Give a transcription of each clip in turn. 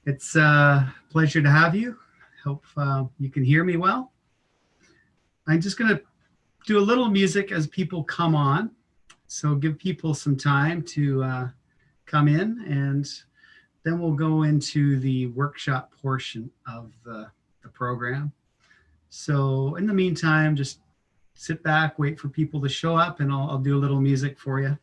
It's a pleasure to have you. Hope you can hear me well. I'm just going to do a little music as people come on. So give people some time to come in, and then we'll go into the workshop portion of the program. So in the meantime, just sit back, wait for people to show up, and I'll do a little music for you.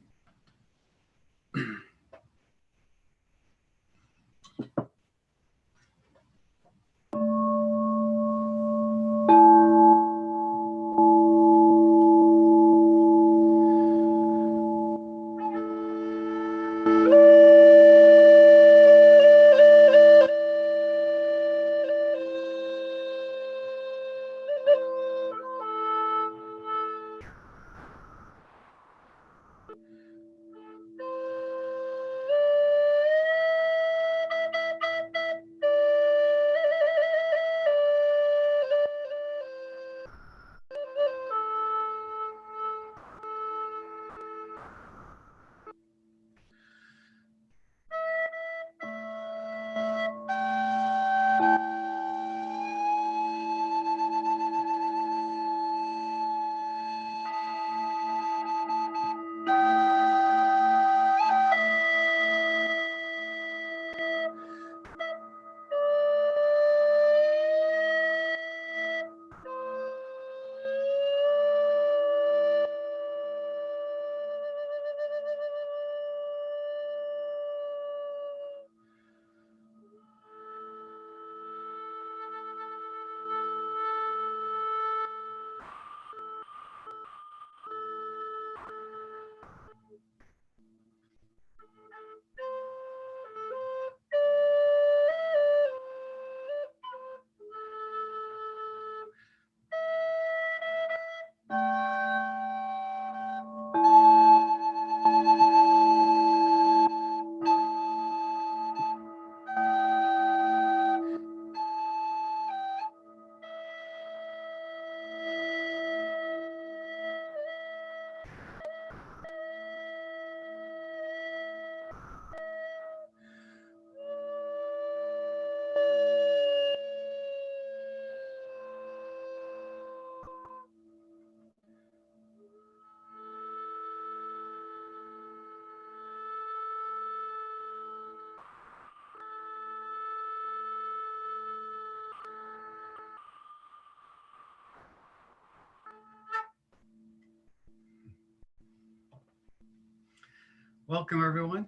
Welcome, everyone.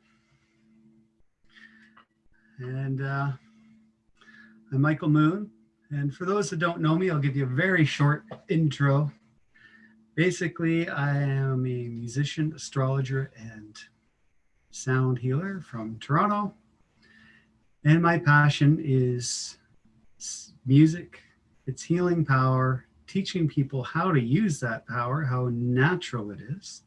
And I'm Michael Moon. And for those that don't know me, I'll give you a very short intro. Basically, I am a musician, astrologer, and sound healer from Toronto. And my passion is music, its healing power, teaching people how to use that power, how natural it is,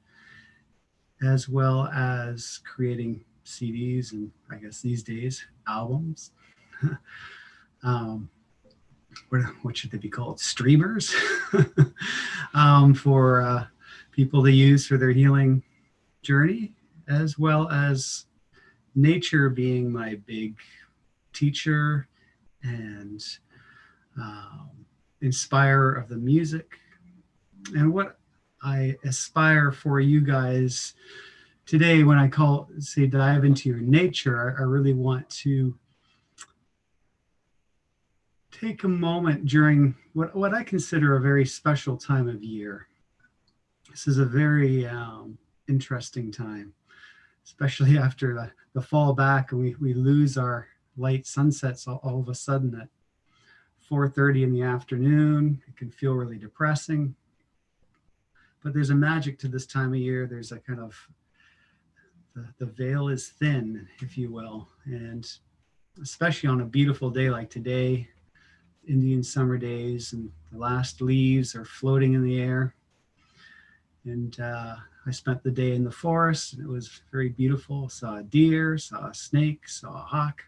as well as creating CDs and I guess these days albums. um, what should they be called? Streamers for people to use for their healing journey, as well as nature being my big teacher and inspirer of the music. And what I aspire for you guys today, when I say dive into your nature, I really want to take a moment during what I consider a very special time of year. This is a very interesting time, especially after the fall back and we lose our light sunsets all of a sudden at 4:30 in the afternoon. It can feel really depressing. But there's a magic to this time of year. There's a kind of, the veil is thin, if you will. And especially on a beautiful day like today, Indian summer days, and the last leaves are floating in the air. And I spent the day in the forest, and it was very beautiful. Saw a deer, saw a snake, saw a hawk.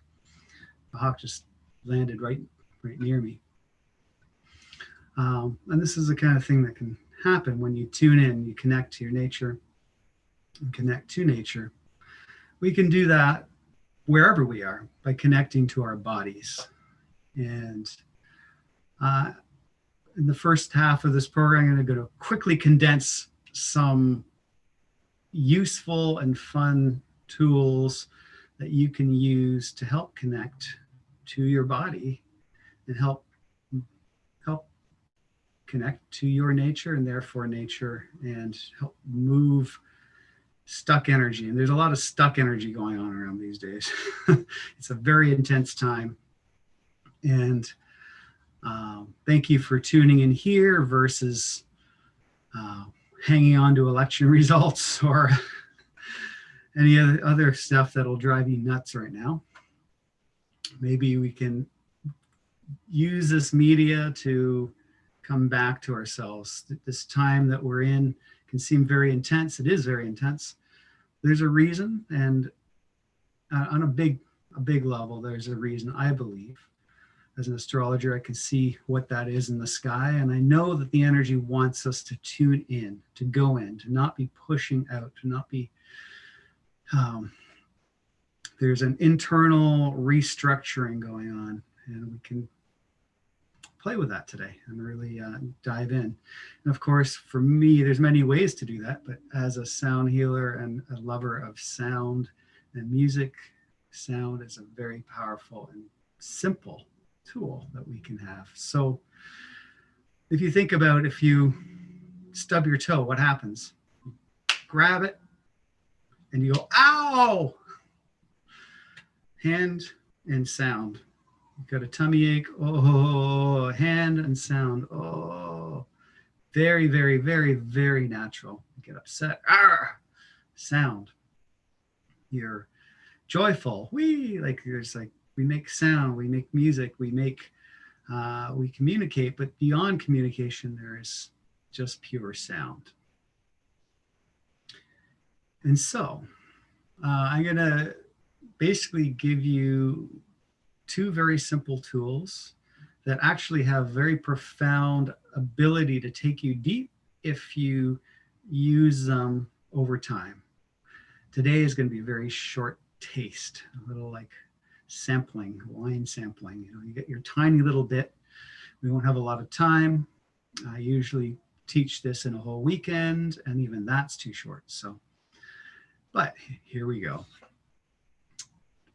The hawk just landed right near me. And this is the kind of thing that can happen when you tune in, you connect to your nature and connect to nature. We can do that wherever we are by connecting to our bodies. And in the first half of this program, I'm going to quickly condense some useful and fun tools that you can use to help connect to your body and help connect to your nature and therefore nature, and help move stuck energy. And there's a lot of stuck energy going on around these days. It's a very intense time. And thank you for tuning in here versus hanging on to election results or any other stuff that'll drive you nuts right now. Maybe we can use this media to come back to ourselves. This time that we're in can seem very intense. It is very intense. There's a reason, and on a big level, there's a reason, I believe. As an astrologer, I can see what that is in the sky, and I know that the energy wants us to tune in, to go in, to not be pushing out, to not be there's an internal restructuring going on, and we can play with that today and really dive in. And of course, for me, there's many ways to do that, but as a sound healer and a lover of sound and music, sound is a very powerful and simple tool that we can have. So if you think about, if you stub your toe, what happens? You grab it and you go, ow! Hand and sound. You've got a tummy ache, oh, hand and sound, oh. Very, very, very, very natural. You get upset, sound. You're joyful, we make sound, we make music, we communicate, but beyond communication, there is just pure sound. And so I'm going to basically give you two very simple tools that actually have very profound ability to take you deep if you use them over time. Today is going to be a very short taste, a little like sampling, wine sampling. You get your tiny little bit. We won't have a lot of time. I usually teach this in a whole weekend, and even that's too short. So, but here we go.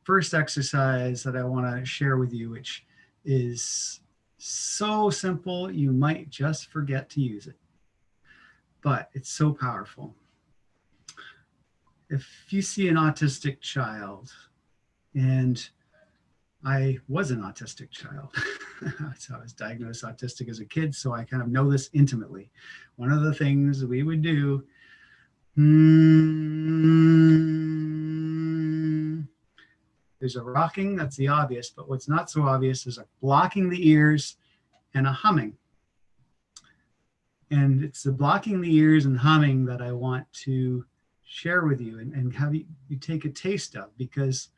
First exercise that I want to share with you, which is so simple, you might just forget to use it, but it's so powerful. If you see an autistic child, and I was an autistic child, so I was diagnosed autistic as a kid, so I kind of know this intimately. One of the things we would do, there's a rocking, that's the obvious, but what's not so obvious is a blocking the ears and a humming. And it's the blocking the ears and humming that I want to share with you and have you take a taste of. Because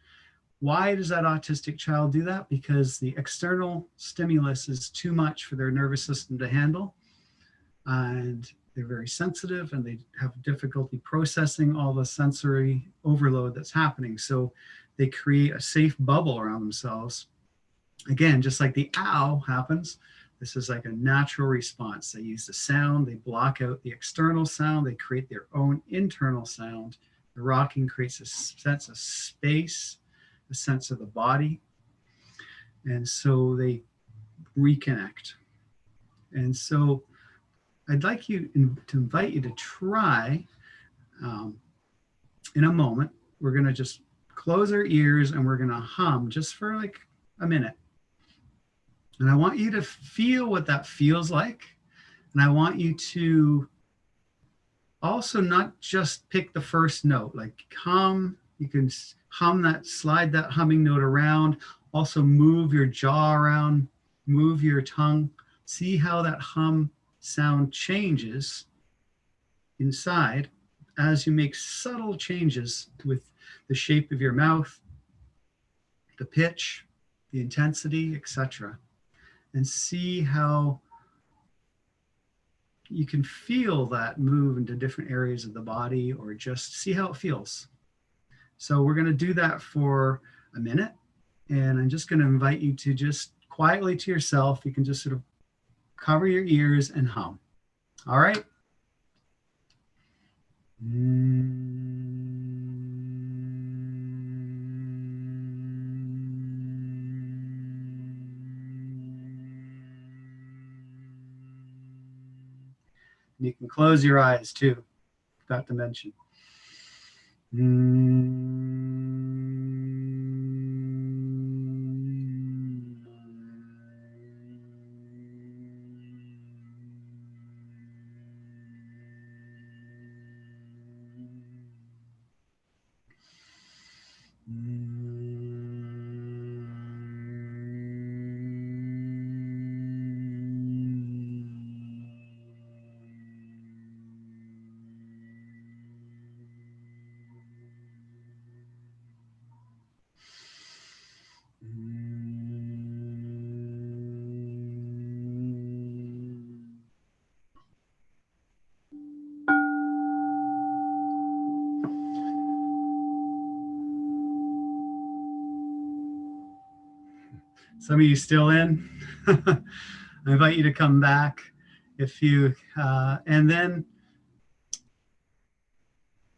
why does that autistic child do that? Because the external stimulus is too much for their nervous system to handle. And they're very sensitive, and they have difficulty processing all the sensory overload that's happening. So they create a safe bubble around themselves. Again, just like the ow happens, this is like a natural response. They use the sound, they block out the external sound, they create their own internal sound. The rocking creates a sense of space, a sense of the body. And so they reconnect. And so I'd like you to invite you to try in a moment. We're going to just close our ears and we're going to hum just for like a minute. And I want you to feel what that feels like. And I want you to also not just pick the first note, like hum. You can hum that, slide that humming note around. Also move your jaw around, move your tongue. See how that hum sound changes inside as you make subtle changes with the shape of your mouth, the pitch, the intensity, etc. And see how you can feel that move into different areas of the body, or just see how it feels. So we're going to do that for a minute. And I'm just going to invite you to just quietly to yourself, you can just sort of cover your ears and hum. All right? You can close your eyes too. Forgot to mention. Some of you still in? I invite you to come back if you, and then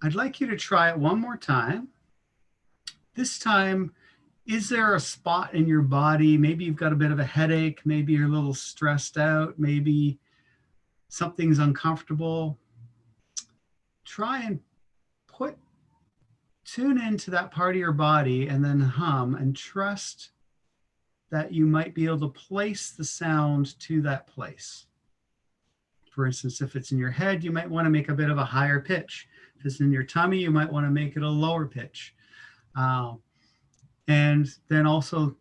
I'd like you to try it one more time. This time, is there a spot in your body? Maybe you've got a bit of a headache. Maybe you're a little stressed out. Maybe something's uncomfortable. Try and tune into that part of your body and then hum and trust that you might be able to place the sound to that place. For instance, if it's in your head, you might want to make a bit of a higher pitch. If it's in your tummy, you might want to make it a lower pitch. And then also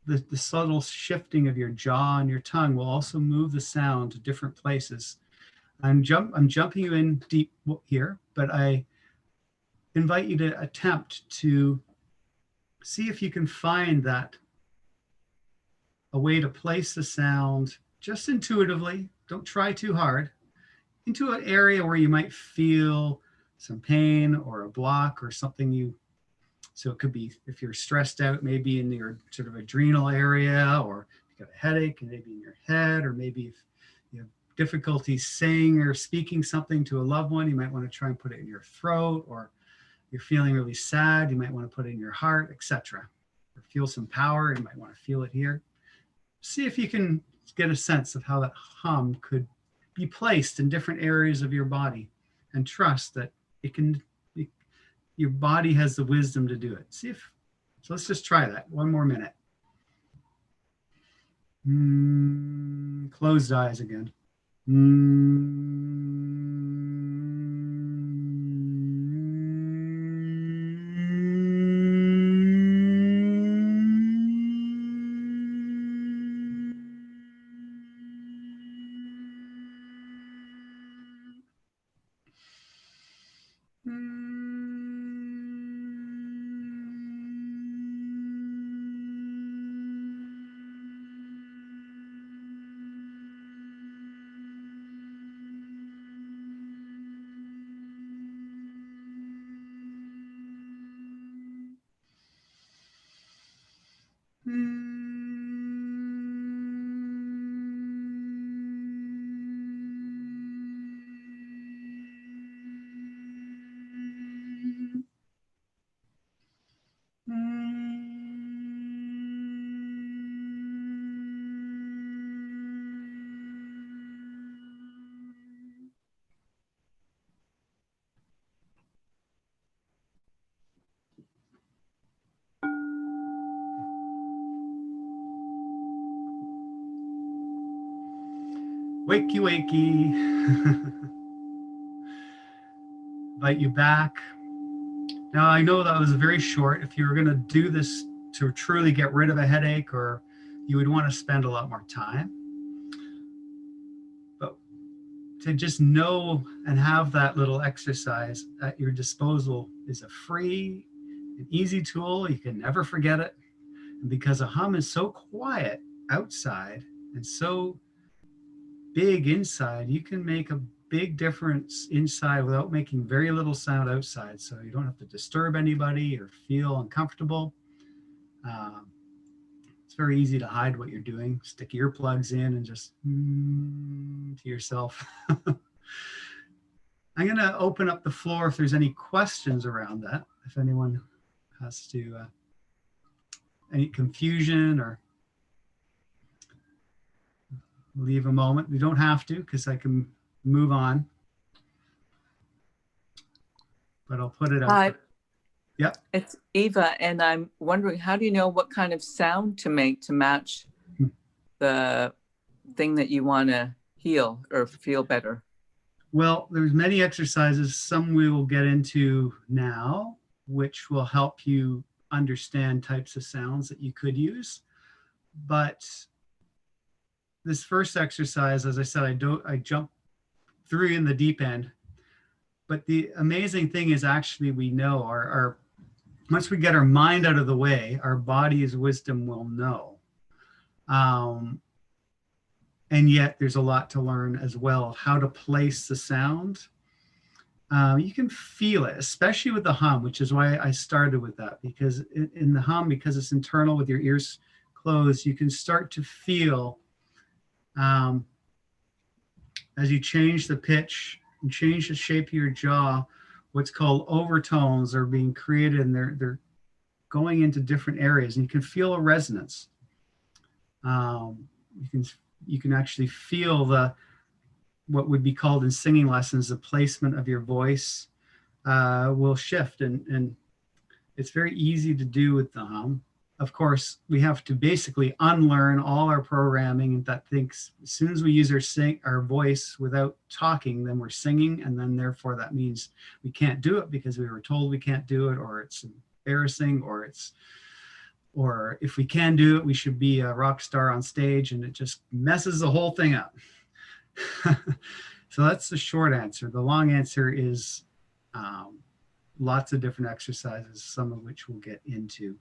the subtle shifting of your jaw and your tongue will also move the sound to different places. I'm jumping you in deep here, but I invite you to attempt to see if you can find a way to place the sound just intuitively. Don't try too hard, into an area where you might feel some pain or a block or something. So it could be, if you're stressed out, maybe in your sort of adrenal area, or you've got a headache and maybe in your head, or maybe if you have difficulty saying or speaking something to a loved one, you might want to try and put it in your throat, or you're feeling really sad, you might want to put it in your heart, etc. Or feel some power, you might want to feel it here. See if you can get a sense of how that hum could be placed in different areas of your body, and trust that your body has the wisdom to do it. So let's just try that. One more minute. Closed eyes again. Wakey, wakey. Invite you back. Now, I know that was very short. If you were going to do this to truly get rid of a headache, or you would want to spend a lot more time. But to just know and have that little exercise at your disposal is a free and easy tool. You can never forget it. And because a hum is so quiet outside and so big inside, you can make a big difference inside without making very little sound outside. So you don't have to disturb anybody or feel uncomfortable. Um, it's very easy to hide what you're doing. Stick earplugs in and just to yourself. I'm going to open up the floor if there's any questions around that. If anyone has to, any confusion, or leave a moment. We don't have to, because I can move on. But I'll put it out. Hi. Yep. It's Eva, and I'm wondering, how do you know what kind of sound to make to match the thing that you want to heal or feel better? Well, there's many exercises. Some we will get into now, which will help you understand types of sounds that you could use. But this first exercise, as I said, I jump through in the deep end. But the amazing thing is, actually, we know our once we get our mind out of the way, our body's wisdom will know. And yet there's a lot to learn as well of how to place the sound. You can feel it, especially with the hum, which is why I started with that, because in the hum, because it's internal with your ears closed, you can start to feel as you change the pitch and change the shape of your jaw, what's called overtones are being created, and they're going into different areas, and you can feel a resonance. You can actually feel what would be called in singing lessons, the placement of your voice will shift, and it's very easy to do with the hum. Of course, we have to basically unlearn all our programming that thinks as soon as we use our voice without talking, then we're singing, and then therefore that means we can't do it because we were told we can't do it, or it's embarrassing, or if we can do it, we should be a rock star on stage, and it just messes the whole thing up. So that's the short answer. The long answer is lots of different exercises, some of which we'll get into.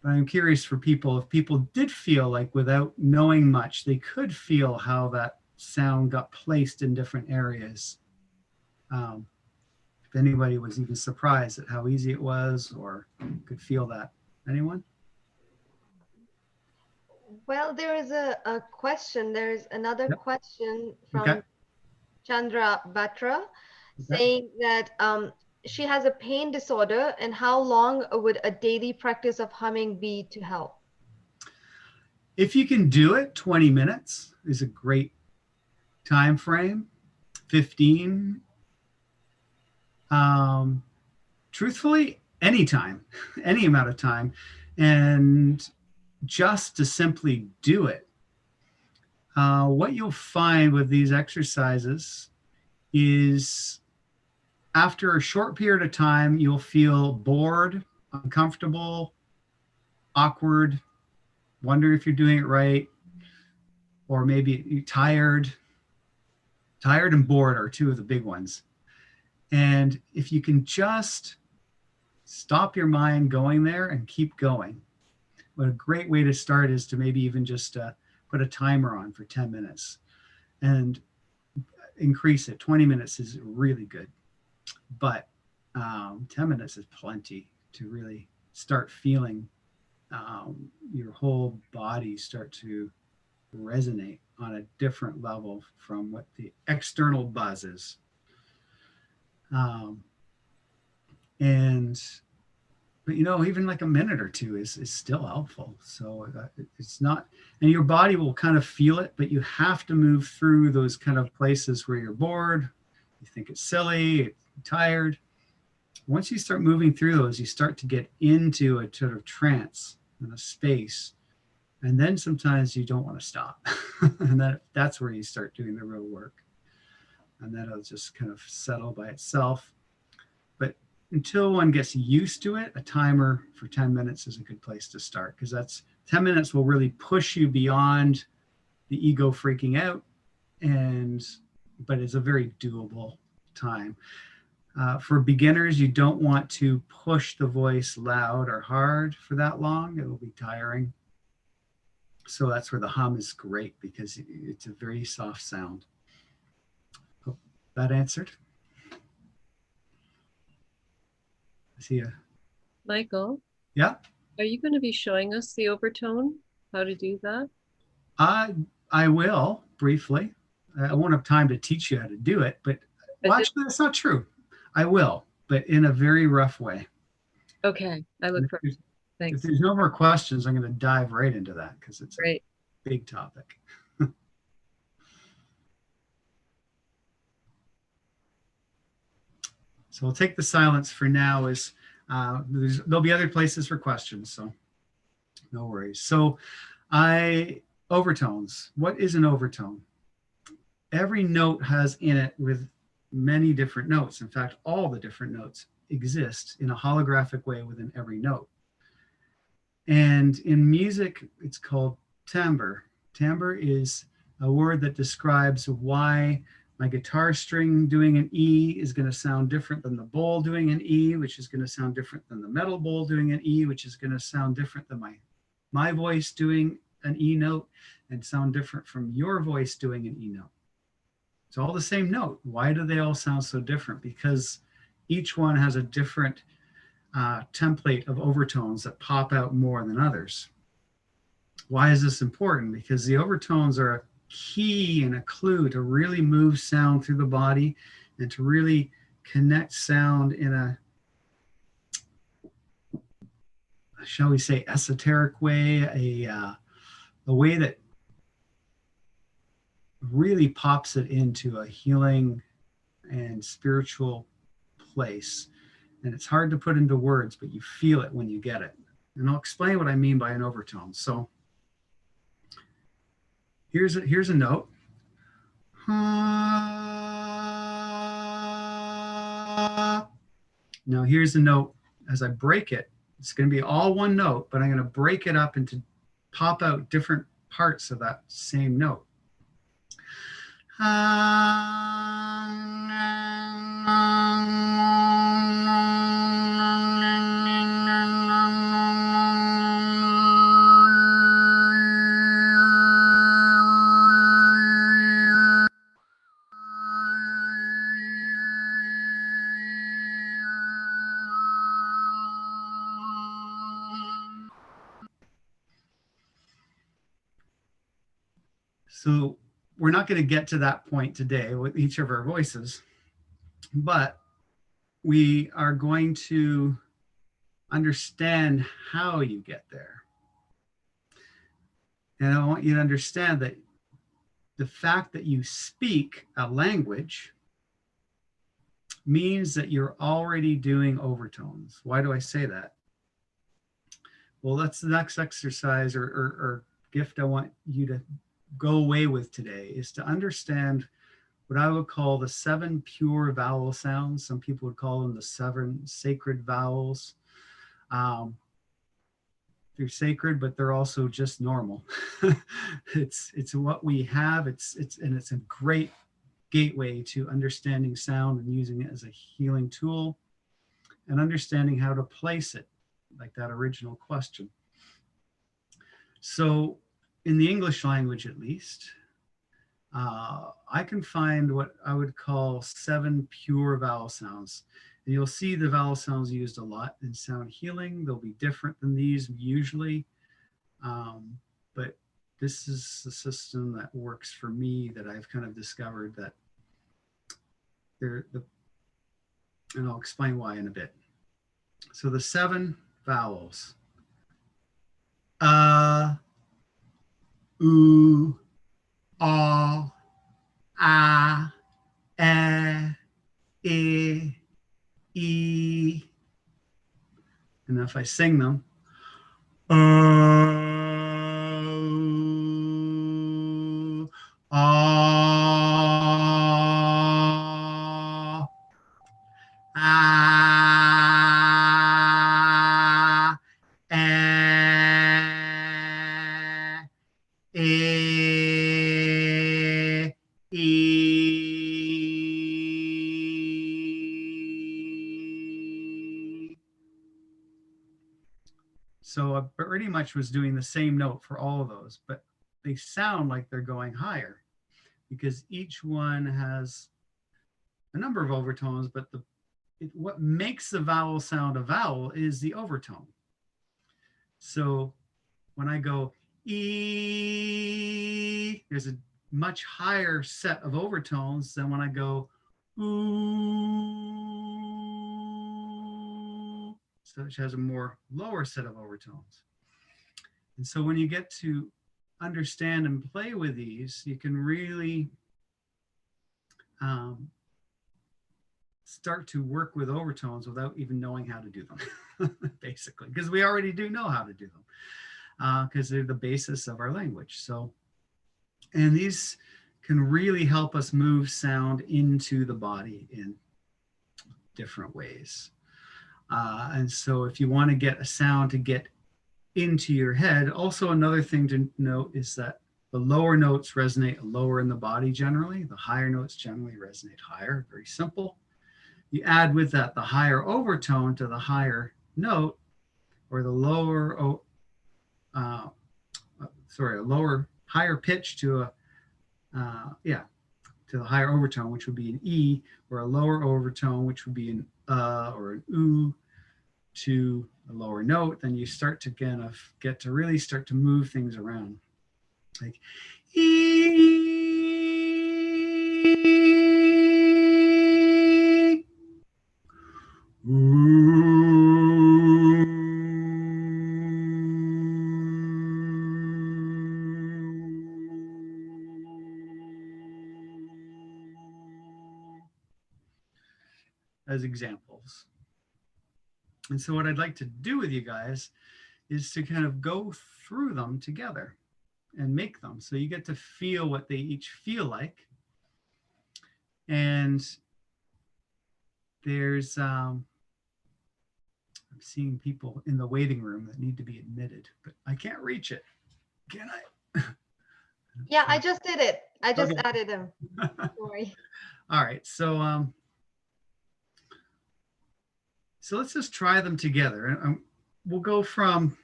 But I'm curious for people, if people did feel like without knowing much, they could feel how that sound got placed in different areas. If anybody was even surprised at how easy it was or could feel that. Anyone? Well, there is a question. There's another question from Chandra Batra saying that she has a pain disorder, and how long would a daily practice of humming be to help? If you can do it, 20 minutes is a great time frame. 15. Truthfully, anytime, any amount of time, and just to simply do it. What you'll find with these exercises is after a short period of time, you'll feel bored, uncomfortable, awkward, wonder if you're doing it right, or maybe you're tired. Tired and bored are two of the big ones. And if you can just stop your mind going there and keep going, what a great way to start is to maybe even just put a timer on for 10 minutes and increase it. 20 minutes is really good, but 10 minutes is plenty to really start feeling your whole body start to resonate on a different level from what the external buzz is. But even like a minute or two is still helpful. So it's not, and your body will kind of feel it, but you have to move through those kind of places where you're bored, you think it's silly, you're tired. Once you start moving through those, you start to get into a sort of trance and a space. And then sometimes you don't want to stop. And that's where you start doing the real work. And then it'll just kind of settle by itself. But until one gets used to it, a timer for 10 minutes is a good place to start, because that's 10 minutes will really push you beyond the ego freaking out. But it's a very doable time. For beginners, you don't want to push the voice loud or hard for that long. It will be tiring. So that's where the hum is great, because it's a very soft sound. Hope that answered. I see Michael, Yeah, are you going to be showing us the overtone? How to do that? I will briefly. I won't have time to teach you how to do it, but well, actually, that's not true. I will, but in a very rough way. Okay, I look forward to it. If Thanks. there's no more questions, I'm going to dive right into that because it's Great. a big topic. So we'll take the silence for now as there'll be other places for questions, so no worries. So overtones. What is an overtone? Every note has in it with many different notes. In fact, all the different notes exist in a holographic way within every note. And in music, it's called timbre. Timbre is a word that describes why my guitar string doing an E is going to sound different than the bowl doing an E, which is going to sound different than the metal bowl doing an E, which is going to sound different than my voice doing an E note and sound different from your voice doing an E note. It's all the same note. Why do they all sound so different? Because each one has a different template of overtones that pop out more than others. Why is this important? Because the overtones are a key and a clue to really move sound through the body and to really connect sound in a, shall we say, esoteric way, a way that really pops it into a healing and spiritual place. And it's hard to put into words, but you feel it when you get it. And I'll explain what I mean by an overtone. So here's a note. Now here's the note. As I break it, it's going to be all one note, but I'm going to break it up into pop out different parts of that same note. So we're not going to get to that point today with each of our voices, but we are going to understand how you get there. And I want you to understand that the fact that you speak a language means that you're already doing overtones. Why do I say that? Well, that's the next exercise or gift I want you to go away with today, is to understand what I would call the 7 pure vowel sounds. Some people would call them the 7 sacred vowels. They're sacred, but they're also just normal. It's what we have. It's a great gateway to understanding sound and using it as a healing tool and understanding how to place it, like that original question. So in the English language, at least, I can find what I would call 7 pure vowel sounds. And you'll see the vowel sounds used a lot in sound healing. They'll be different than these usually, but this is the system that works for me, that I've kind of discovered that and I'll explain why in a bit. So the 7 vowels: oo, ah, ah, e, e. And if I sing them, ah, ah, e, e. So I pretty much was doing the same note for all of those, but they sound like they're going higher because each one has a number of overtones, but the what makes the vowel sound a vowel is the overtone. So when I go E, there's a much higher set of overtones than when I go ooh. So it has a more lower set of overtones. And so when you get to understand and play with these, you can really start to work with overtones without even knowing how to do them, basically, because we already do know how to do them, because they're the basis of our language. So, and these can really help us move sound into the body in different ways. And so if you want to get a sound to get into your head, also another thing to note is that the lower notes resonate lower in the body generally. The higher notes generally resonate higher. Very simple. You add with that the higher overtone to the higher note, or the lower, higher pitch to a, to the higher overtone, which would be an E, or a lower overtone, which would be an or an oo, to a lower note, then you start to kind of get to really start to move things around. Like E. As examples. And so what I'd like to do with you guys is to kind of go through them together and make them. So you get to feel what they each feel like. And there's, I'm seeing people in the waiting room that need to be admitted, but I can't reach it. Can I? Yeah, I just did it. I just Okay. added them. Don't worry. All right, so let's just try them together. And we'll go from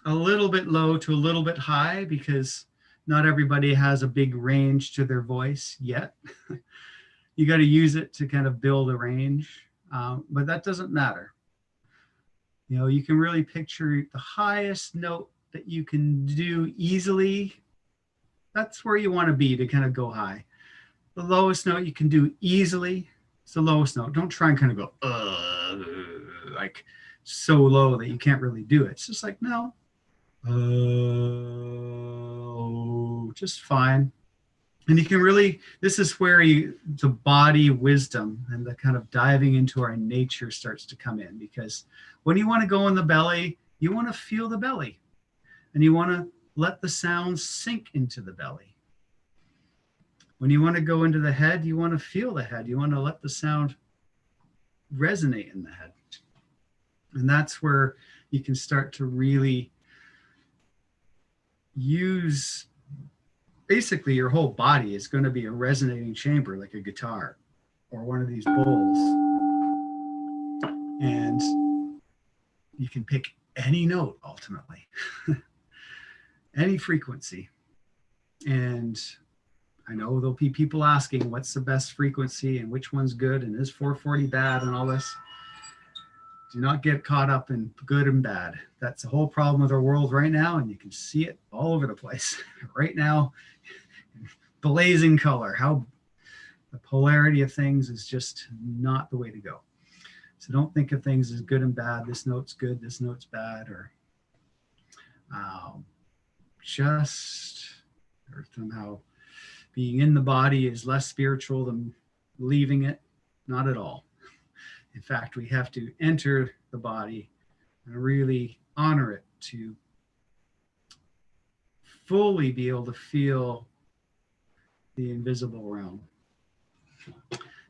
a little bit low to a little bit high, because not everybody has a big range to their voice yet. You got to use it to kind of build a range, but that doesn't matter. You know, you can really picture the highest note that you can do easily. That's where you want to be to kind of go high. The lowest note you can do easily, it's the lowest note. Don't try and kind of go like so low that you can't really do it. It's just like, no, just fine. And you can really, this is where the body wisdom and the kind of diving into our nature starts to come in, because when you want to go in the belly, you want to feel the belly, and you want to let the sound sink into the belly. When you want to go into the head, you want to feel the head. You want to let the sound resonate in the head. And that's where you can start to really use, basically your whole body is going to be a resonating chamber, like a guitar or one of these bowls. And you can pick any note ultimately, any frequency. And I know there'll be people asking what's the best frequency and which one's good and is 440 bad and all this. Do not get caught up in good and bad. That's the whole problem with our world right now, and you can see it all over the place right now. Blazing color, how the polarity of things is just not the way to go. So don't think of things as good and bad. This note's good, this note's bad, or somehow being in the body is less spiritual than leaving it. Not at all. In fact, we have to enter the body and really honor it to fully be able to feel the invisible realm.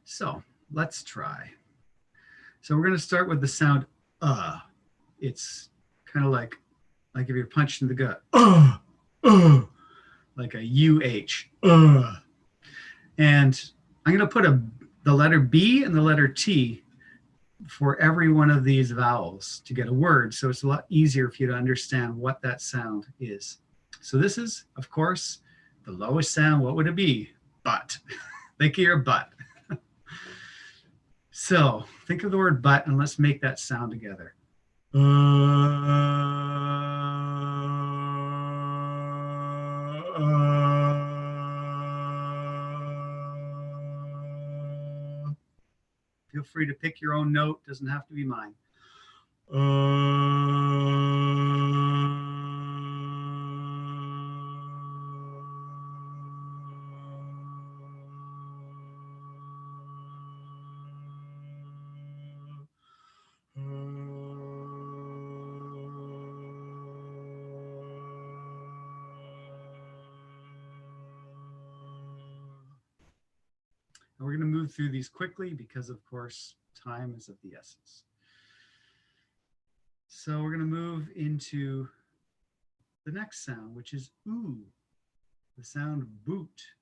So let's try. So we're going to start with the sound It's kind of like if you're punched in the gut. Like a UH. And I'm going to put the letter B and the letter T for every one of these vowels to get a word. So it's a lot easier for you to understand what that sound is. So this is, of course, the lowest sound. What would it be? Butt. Think of your butt. So think of the word but and let's make that sound together. Feel free to pick your own note, doesn't have to be mine. And we're going to move through these quickly because, of course, time is of the essence. So we're going to move into the next sound, which is ooh, the sound boot.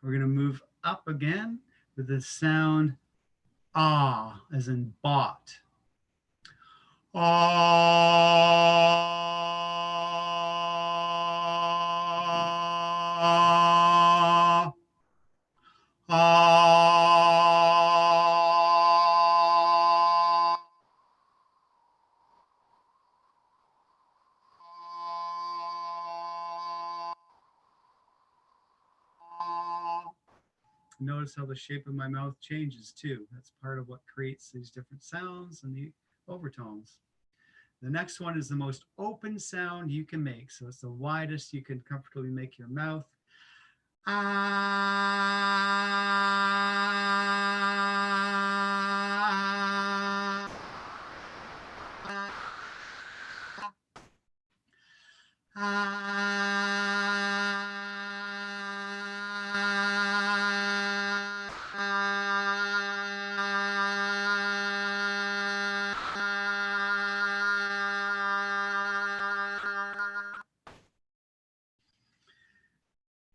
We're going to move up again with the sound ah, as in bought. Ah, ah, notice how the shape of my mouth changes too. That's part of what creates these different sounds and the overtones. The next one is the most open sound you can make. So it's the widest you can comfortably make your mouth. Ah,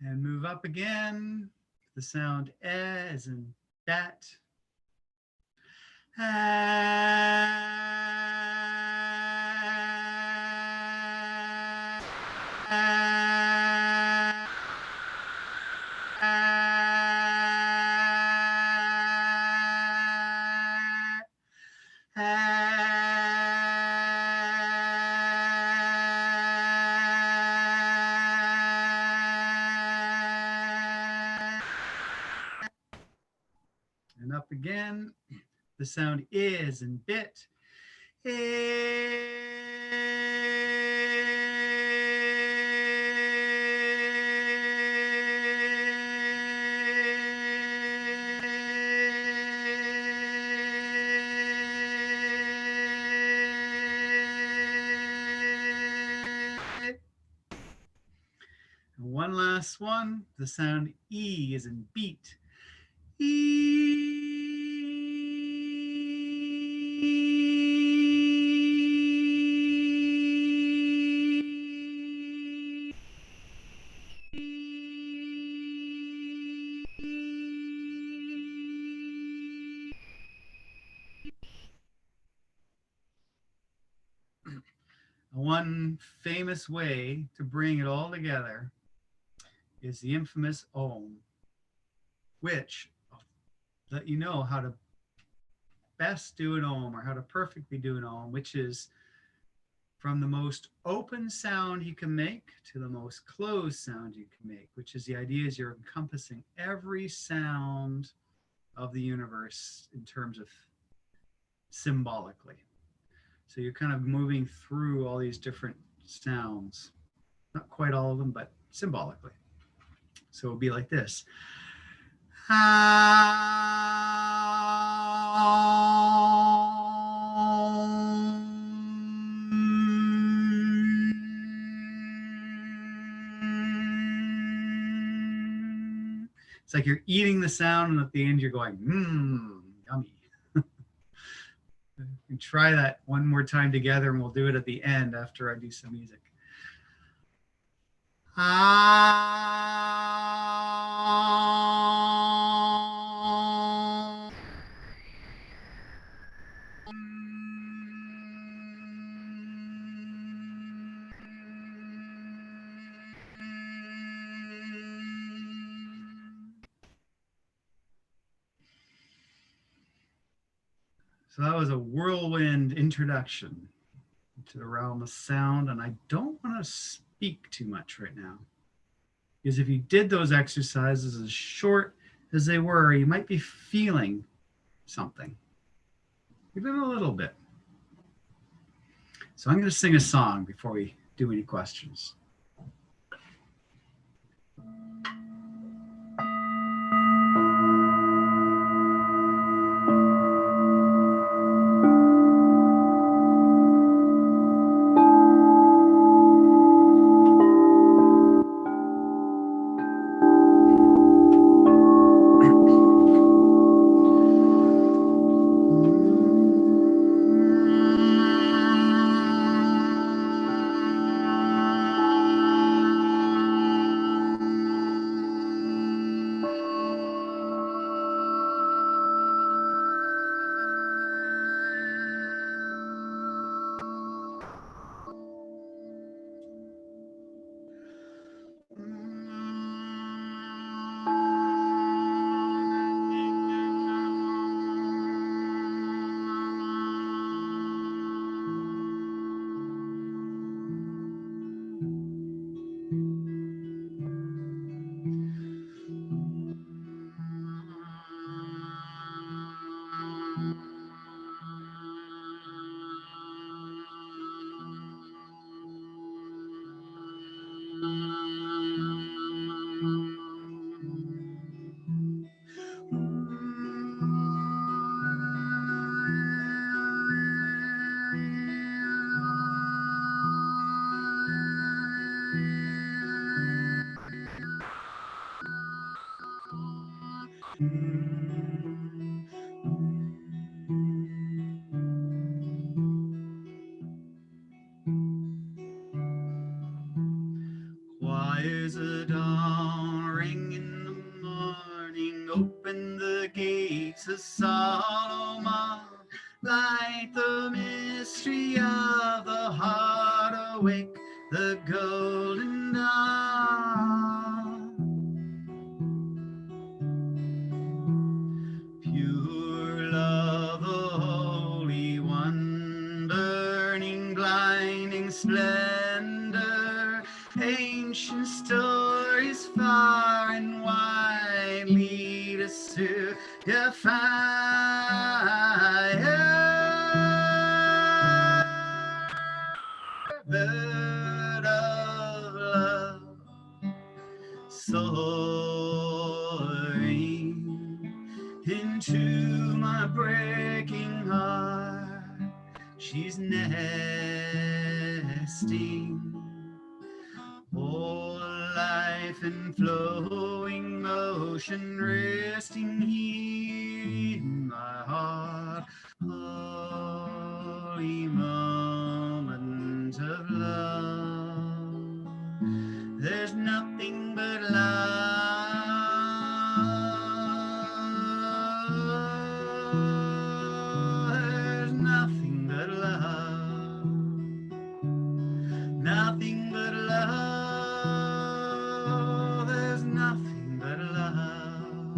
and move up again. The sound as in bat. And up again. The sound is and bit. One last one. The sound E is in beat. One famous way to bring it all together is the infamous Om, which I'll let you know how to best do an Om or how to perfectly do an Om, which is from the most open sound you can make to the most closed sound you can make, which is the idea is you're encompassing every sound of the universe in terms of symbolically. So you're kind of moving through all these different sounds, not quite all of them, but symbolically. So it'll be like this. It's like you're eating the sound, and at the end you're going, yummy. We try that one more time together, and we'll do it at the end after I do some music. So that was a whirlwind introduction to the realm of sound, and I don't want to speak too much right now, because if you did those exercises as short as they were, you might be feeling something, even a little bit. So I'm going to sing a song before we do any questions. Choirs of dawn ring in the morning, open the gates of Solomon, light the mystery of the heart, awake the golden dawn. Pure love, the Holy One, burning, blinding splendor, ancient stories far and wide lead us to your fire. Bird of love, soaring into my breaking heart, she's nesting, all life in flowing motion, resting here in my heart. Holy moment of love, there's nothing but love. There's nothing but love. Nothing but love. There's nothing but love.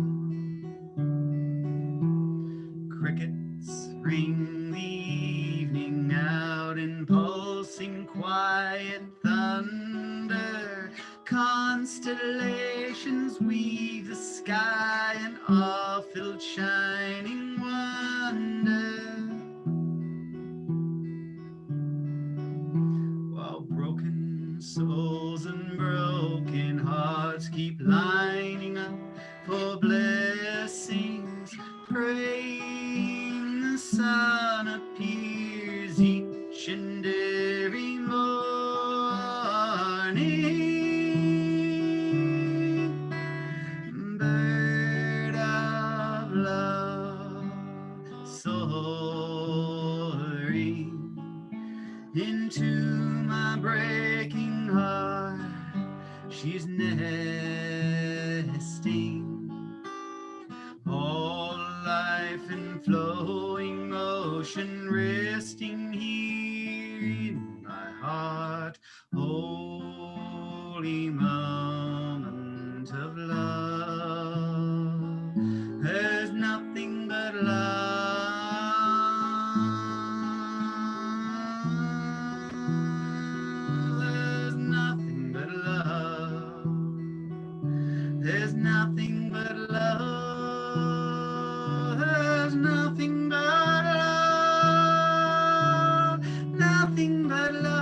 Crickets ring the evening out in pulsing quiet thunder. Constellations weave the sky in awe-filled shining wonder. While broken souls and broken hearts keep lining up for blessings, praying the sun appears each and every morning. Bird she's nesting. All life in flowing ocean, resting here in my heart. Holy moment of love. There's nothing but love. There's nothing but love. There's nothing but love. There's nothing but love. Nothing but love.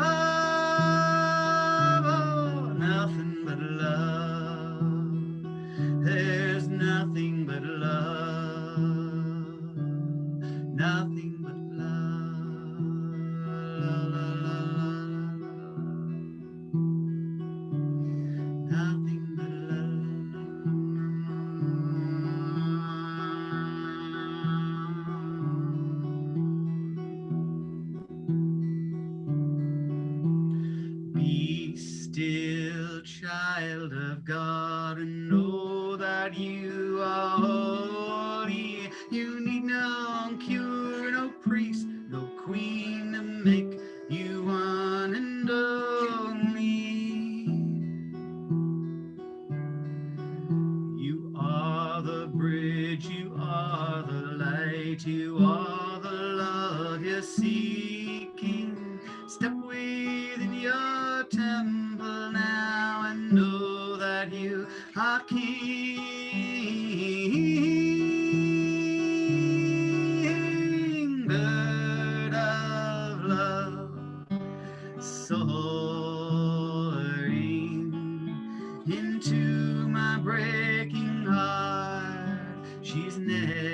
Oh, nothing but love. There's nothing but love. Nothing but love. La, la, la, la, nothing but love. Be still, child of God, and know that you are holy. You need no cure, no priest, no queen to make you one and only. You are the bridge, you are the light, you are the love you're seeking. Step within your temple now and know that you are king. Bird of love, soaring into my breaking heart. She's nesting.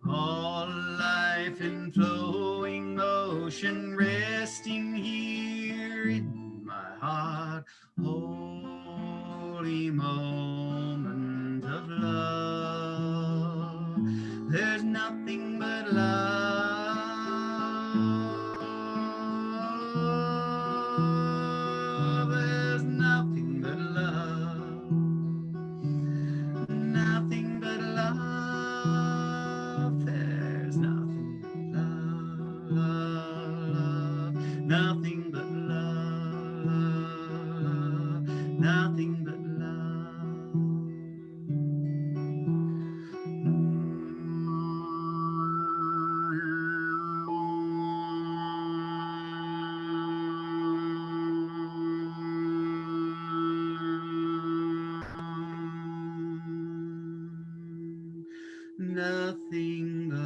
All life in flowing ocean, resting here in my heart. Holy moment of love. There's nothing but love. There's nothing but love. Nothing but love. There's nothing but love, love, love. Nothing but love, nothing but nothing but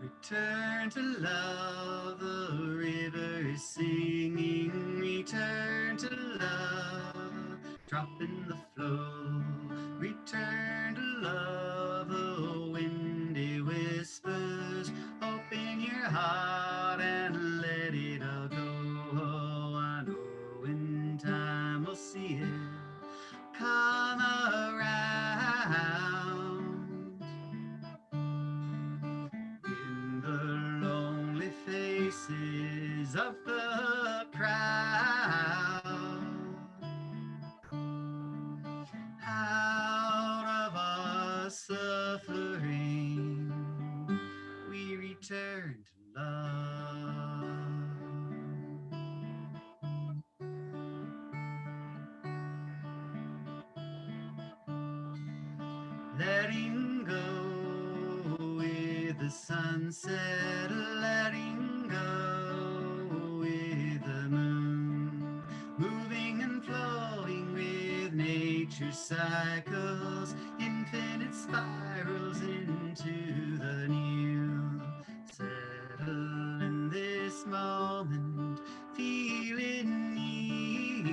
return to love, the river is singing. Return to love, drop in the flow. Return to love, the windy whispers. Open your heart and let it all go. Oh, I know in time we'll see it come around. letting go with the sunset, letting go with the moon, moving and flowing with nature's cycles, infinite spirals into the new. Settle in this moment, feel it near.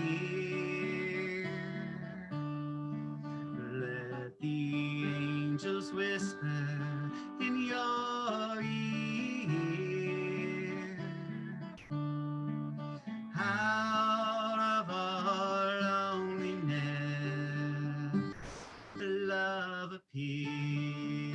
Let the angels whisper in your ear. Out of our loneliness, love appears.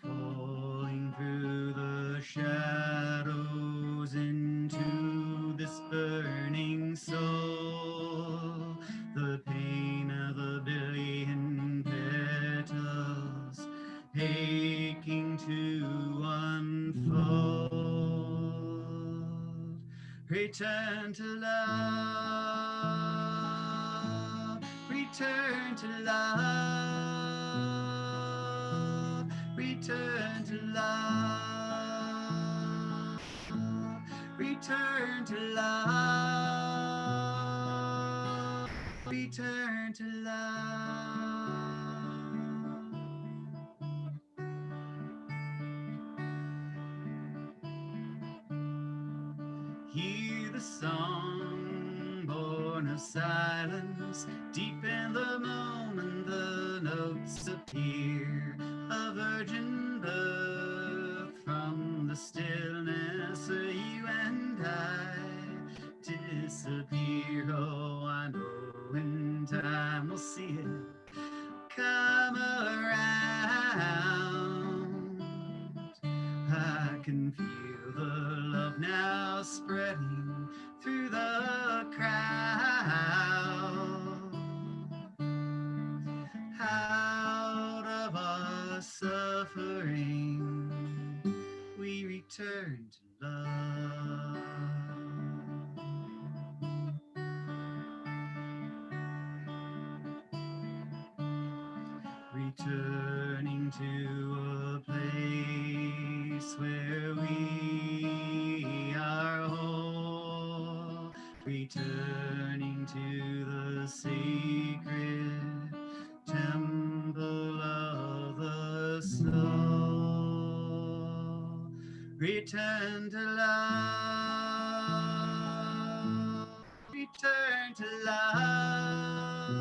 Falling through the shadows into this burning soul, the pain of a billion petals aching to unfold. Return to love, return to love, return to love, return to love, return to love. Hear the song born of silence, deep in the moment the notes appear, a virgin birth from the stillness, you and I disappear. Oh, I know in time we'll see it come around. I can feel the love now spreading through the crowd. Out of our suffering, we return to love. Returning to a place where we are whole, returning to the sacred temple of the soul. Return to love, return to love,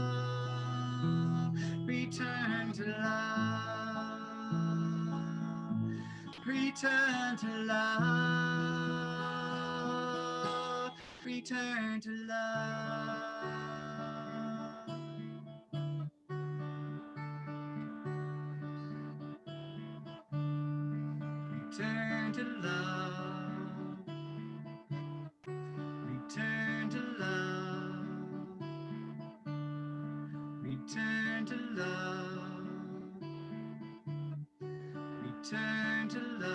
return to love, return to love, return to love. Return to love, return to love, return to love, return to love,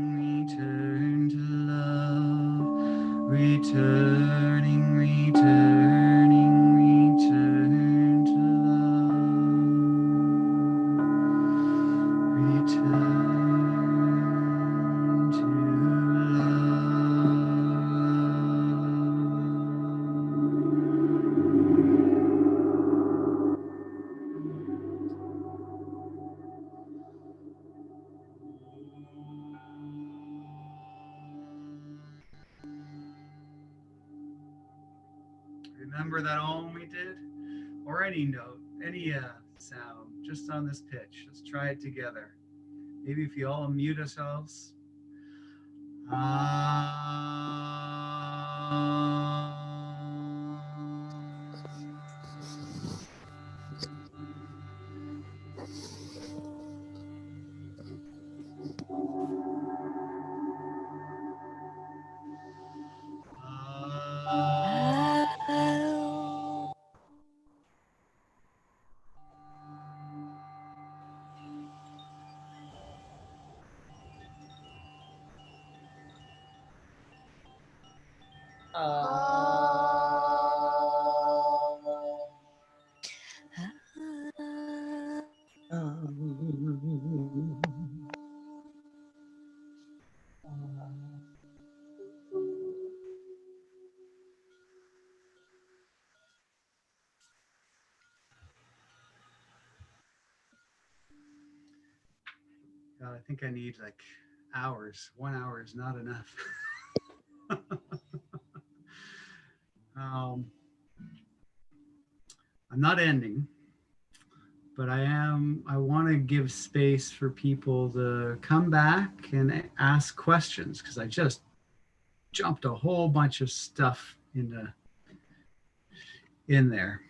return to love, returning, return to love, return to Remember that Om we did? Or any note, any sound, just on this pitch. Let's try it together. Maybe if you all unmute ourselves. God, I think I need like hours. 1 hour is not enough. um, I'm not ending, but I want to give space for people to come back and ask questions, because I just jumped a whole bunch of stuff in there.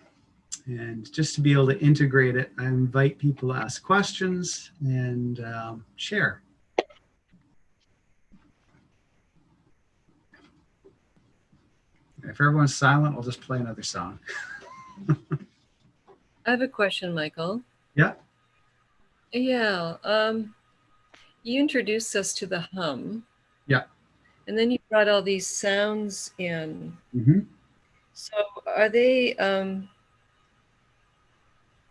And just to be able to integrate it, I invite people to ask questions and share. If everyone's silent, I'll just play another song. I have a question, Michael. Yeah. Yeah. You introduced us to the hum. Yeah. And then you brought all these sounds in. Mm-hmm. So are they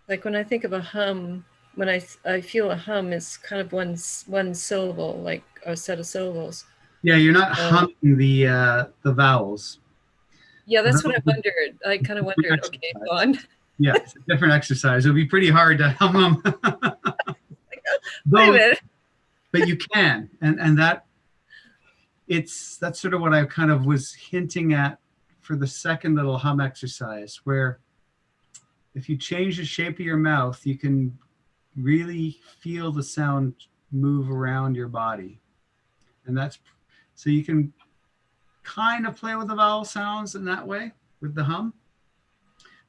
like when I think of a hum, when I feel a hum, it's kind of one syllable, like a set of syllables. Yeah, you're not humming the vowels. Yeah, that's what I wondered. I kind of wondered. Okay, go on. Yeah, it's a different exercise. It'll be pretty hard to hum them. Wait a minute. But you can, and that's sort of what I kind of was hinting at for the second little hum exercise, where if you change the shape of your mouth, you can really feel the sound move around your body. And that's, so you can kind of play with the vowel sounds in that way with the hum.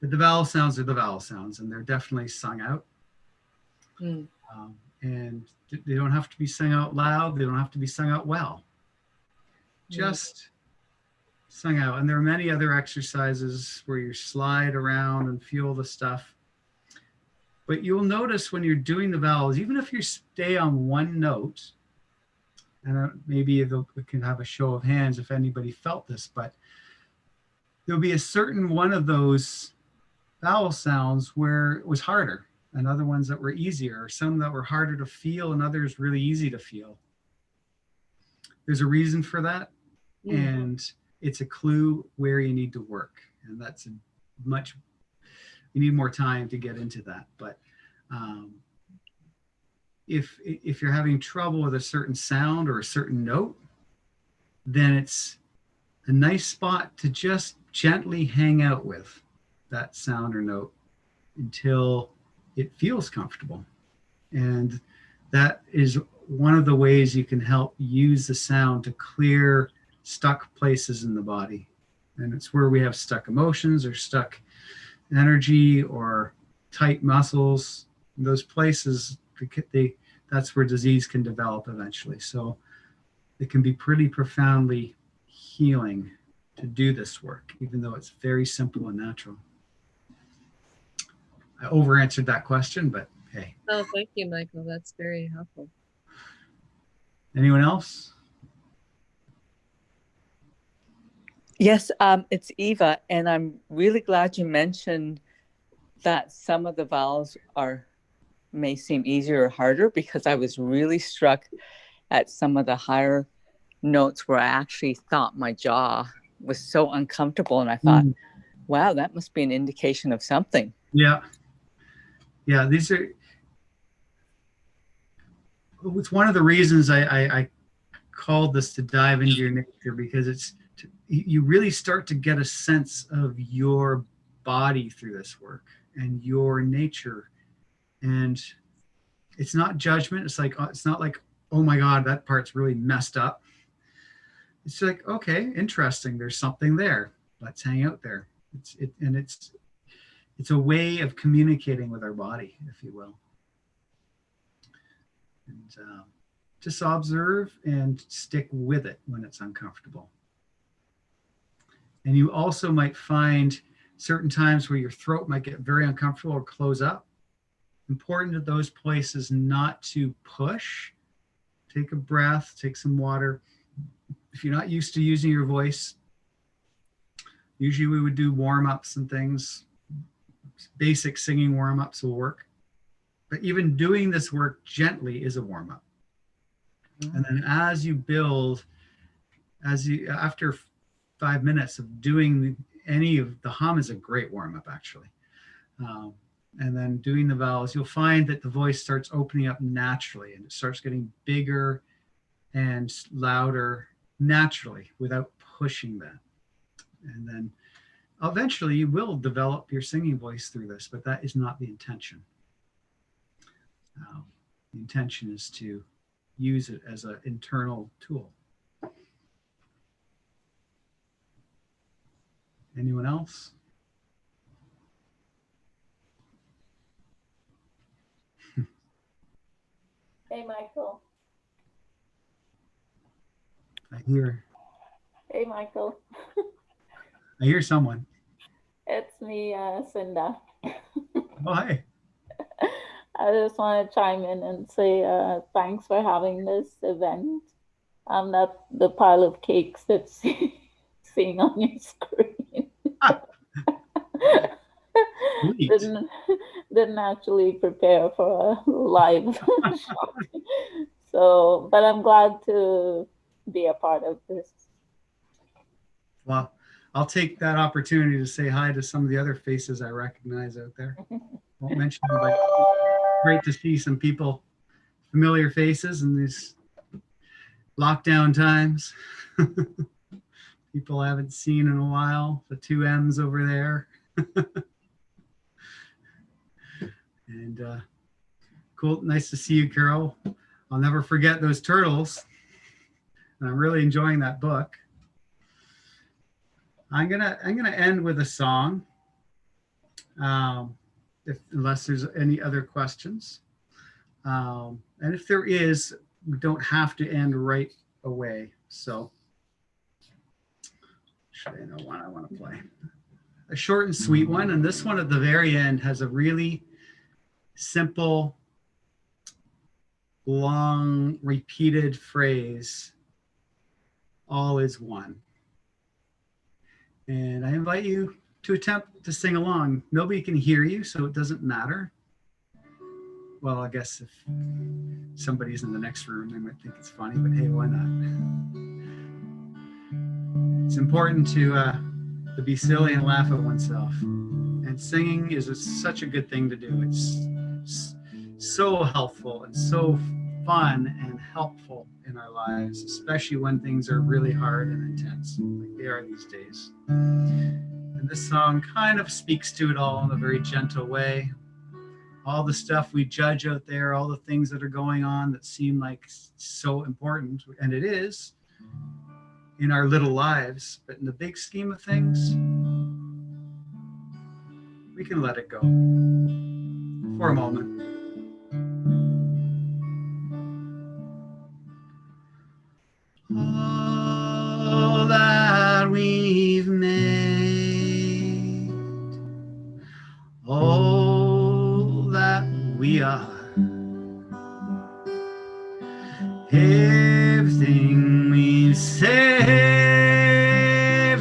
But the vowel sounds are the vowel sounds, and they're definitely sung out. Mm. And they don't have to be sung out loud. They don't have to be sung out well. Just sung out. And there are many other exercises where you slide around and feel the stuff. But you'll notice when you're doing the vowels, even if you stay on one note, and maybe we can have a show of hands if anybody felt this, but there'll be a certain one of those vowel sounds where it was harder, and other ones that were easier, or some that were harder to feel and others really easy to feel. There's a reason for that. And it's a clue where you need to work. And that's you need more time to get into that. But if you're having trouble with a certain sound or a certain note, then it's a nice spot to just gently hang out with that sound or note until it feels comfortable. And that is one of the ways you can help use the sound to clear stuck places in the body. And it's where we have stuck emotions or stuck energy or tight muscles. Those places, that's where disease can develop eventually. So it can be pretty profoundly healing to do this work, even though it's very simple and natural. I over-answered that question, but hey. Oh, thank you, Michael. That's very helpful. Anyone else? Yes, it's Eva, and I'm really glad you mentioned that some of the vowels may seem easier or harder, because I was really struck at some of the higher notes where I actually thought my jaw was so uncomfortable, and I thought, wow, that must be an indication of something. Yeah. Yeah, it's one of the reasons I called this to dive into your nature, because you really start to get a sense of your body through this work and your nature. And it's not judgment. It's not like, oh my God, that part's really messed up. It's like, okay, interesting. There's something there. Let's hang out there. It's a way of communicating with our body, if you will. And just observe and stick with it when it's uncomfortable. And you also might find certain times where your throat might get very uncomfortable or close up. Important at those places not to push. Take a breath, take some water. If you're not used to using your voice, Usually we would do warm-ups and things. Basic singing warm-ups will work. But even doing this work gently is a warm-up. And then as you build, after 5 minutes of doing any of the hum is a great warm-up actually. And then doing the vowels, you'll find that the voice starts opening up naturally and it starts getting bigger and louder naturally without pushing that. And then eventually you will develop your singing voice through this, but that is not the intention. The intention is to use it as an internal tool. Anyone else? Hey, Michael. I hear someone. It's me, Cinda. Oh, hi. I just want to chime in and say thanks for having this event. That the pile of cakes that's seeing on your screen. didn't actually prepare for a live show. So, but I'm glad to be a part of this. Well, I'll take that opportunity to say hi to some of the other faces I recognize out there. Won't mention them, but great to see some people, familiar faces in these lockdown times. People I haven't seen in a while, the two M's over there. And cool, nice to see you, Carol. I'll never forget those turtles. And I'm really enjoying that book. I'm gonna end with a song, unless there's any other questions. And if there is, we don't have to end right away. So, should I know one I want to play? A short and sweet one, and this one at the very end has a really simple, long, repeated phrase, all is one. And I invite you to attempt to sing along. Nobody can hear you, so it doesn't matter. Well, I guess if somebody's in the next room, they might think it's funny, but hey, why not? It's important to be silly and laugh at oneself. And singing is such a good thing to do. It's so helpful and so fun and helpful in our lives, especially when things are really hard and intense, like they are these days. And this song kind of speaks to it all in a very gentle way. All the stuff we judge out there, all the things that are going on that seem like so important, and it is, in our little lives, but in the big scheme of things, we can let it go for a moment. All that we've made, all that we are, everything we've saved,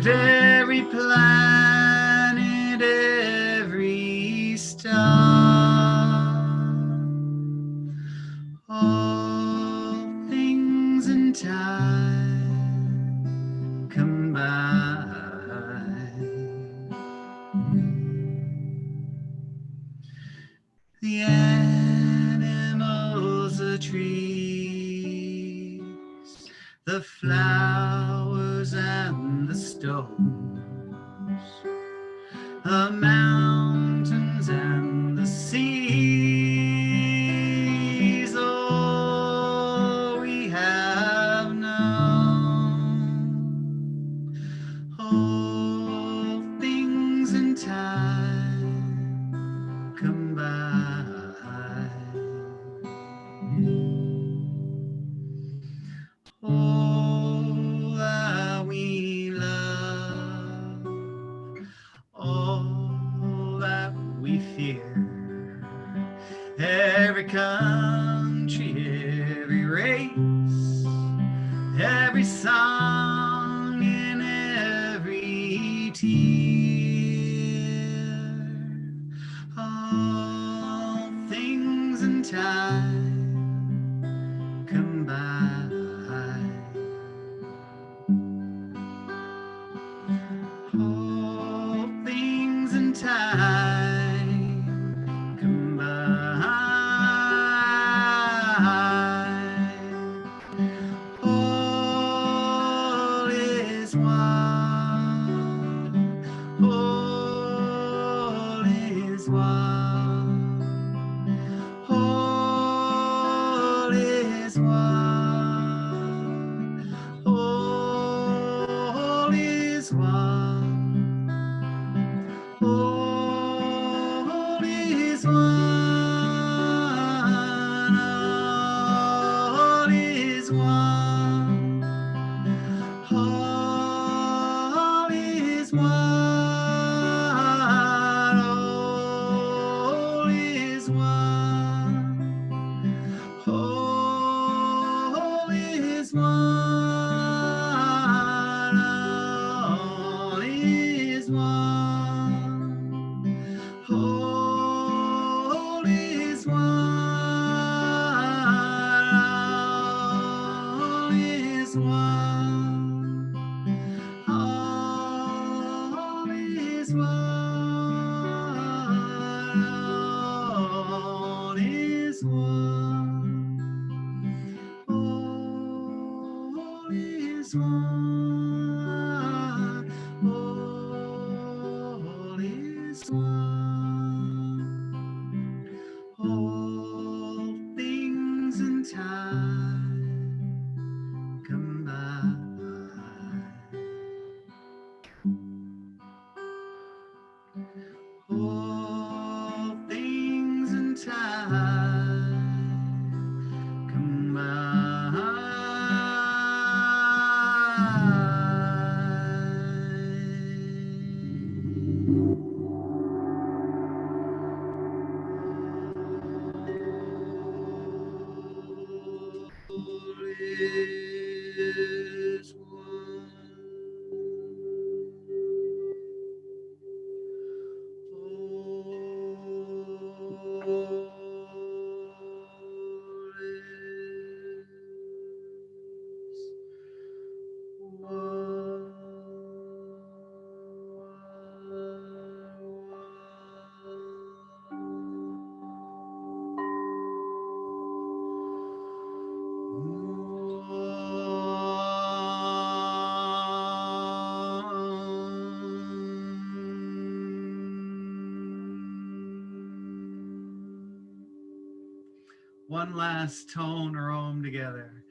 every planet, every star, all things in time come by. The animals, the trees, the flowers and the stones, the mountains and the seas, all we have known, all things in time come by. All that we love, all that we fear, every country, every race, every song and every tear. time come by. All things in time come by. All is one. All is one. All is one. All is one. All is one. All is one. All is one. All is one. All is one. All is one. All is one. All is one. All is one. All is one. All is one. All things in time come by. All things in time come one last tone or ohm together.